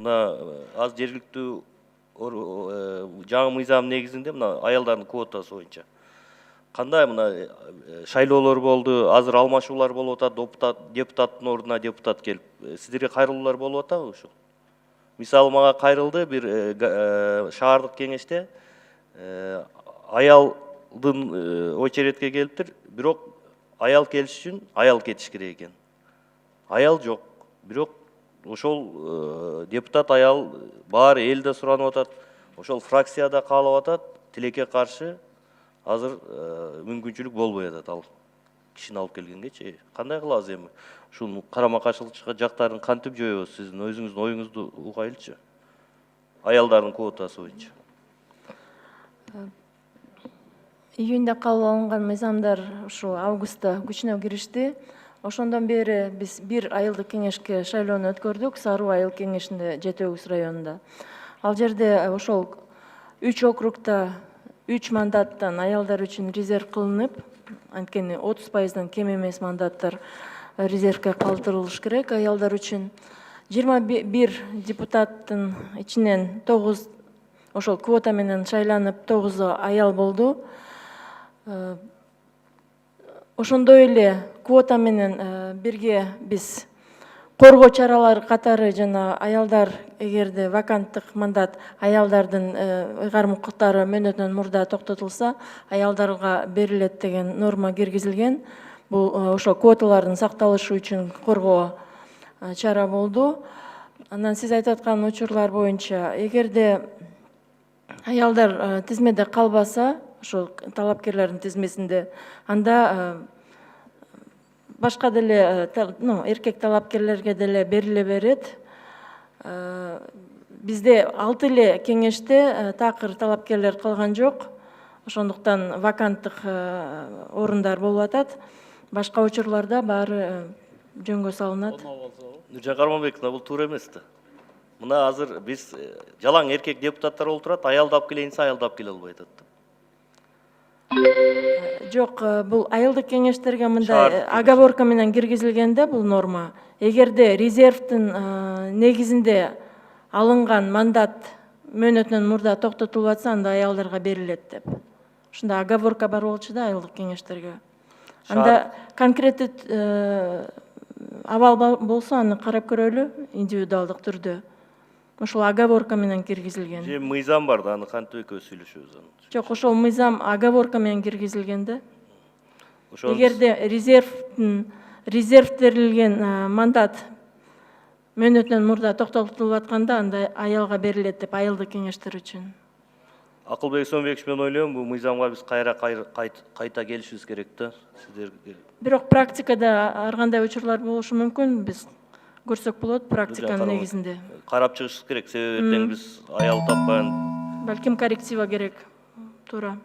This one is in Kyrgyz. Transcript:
мына аз жергиликтүү жаңы мыйзам негизинде мына аялдардын квотасы боюнча кандай мына шайлоолор болду, азыр алмашуулар болуп атат, депутаттын ордуна депутат келип, сиздерге кайрылуулар болуп атабы ушул? Мисалы мага кайрылды бир шаардык кеңеште аялдын очередке келиптир, бирок аял келиш үчүн аял кетиш керек экен. Аял жок, бирок ошол депутат аял баары эл да суранып атат, ошол фракцияда каалап атат, тилекке каршы азыр мүмкүнчүлүк болбой атат ал кишини алып келгенгечи. Кандай кылабыз эми? Ушул карама каршылык жактарын кантип жоебуз? Сиздин өзүңүздүн оюңузду угайлычы. Аялдардын квотасы боюнча. Июньда кабыл алынган мыйзамдар ушул августта күчүнө киришти. Ошондон бери биз бир айылдык кеңешке шайлоону өткөрдүк, Саруу айыл кеңешинде, Жети Өгүз районунда. Ал жерде ошол 3 округда 3 мандаттан аялдар үчүн резерв кылынып, анткени 30%дан кем эмес мандаттар резервге калтырылыш керек аялдар үчүн. 21 депутаттын ичинен 9 ошол квота менен шайланып, 9 аял болду. Ошондой эле квота менен бирге биз коргоо чаралары катары жана аялдар эгерде ваканттык мандат аялдардын ыйгарым укуктары мөөнөтүнөн мурда токтотулса, аялдарга берилет деген норма киргизилген. Бул ошо квоталардын сакталышы үчүн коргоо чара болду. Анан сиз айтып аткан учурлар боюнча, эгерде аялдар тизмеде калбаса, ошол талапкерлердин тизмесинде, анда башка деле эркек талапкерлерге деле бериле берет. Бизде 6 эле кеңеште такыр талапкерлер калган жок. Ошондуктан ваканттык орундар болуп атат. Башка учурларда баары жөнгө салынат. Нуржан Карманбековна, бул туура эмес да. Мына азыр биз жалаң эркек депутаттар болуп турат, аялды алып келейин десе, аялды алып келе албай атат. Жок, бул айылдык кеңештерге мындай оговорка менен киргизилгенде бул норма. Эгерде резервдин негизинде алынган мандат мөөнөтүнөн мурда токтотулуп атса, анда аялдарга берилет деп. Ушундай оговорка бар болчу да айылдык кеңештерге. Анда конкреттүү абал болсо аны карап көрөлү индивидуалдык түрдө. Ошол оговорка менен киргизилген. Же мыйзам бар да, аны кантип экөөбүз сүйлөшөбүз аны. Жок, ошол мыйзам оговорка менен киргизилген да. Эгерде резервдерилген мандат мөөнөтүнөн мурда токтотулуп атканда, анда аялга берилет деп айылдык кеңештер үчүн. Акылбек Сомбекович, мен ойлойм, бул мыйзамга биз кайта келишибиз керек да, сиздерге. Бирок практикада ар кандай учурлар болушу мүмкүн, биз көрсөк болот практиканын негизинде. Карап чыгышыбыз керек, себеби эртең биз аял таппай. Балким корректива керек. Туура.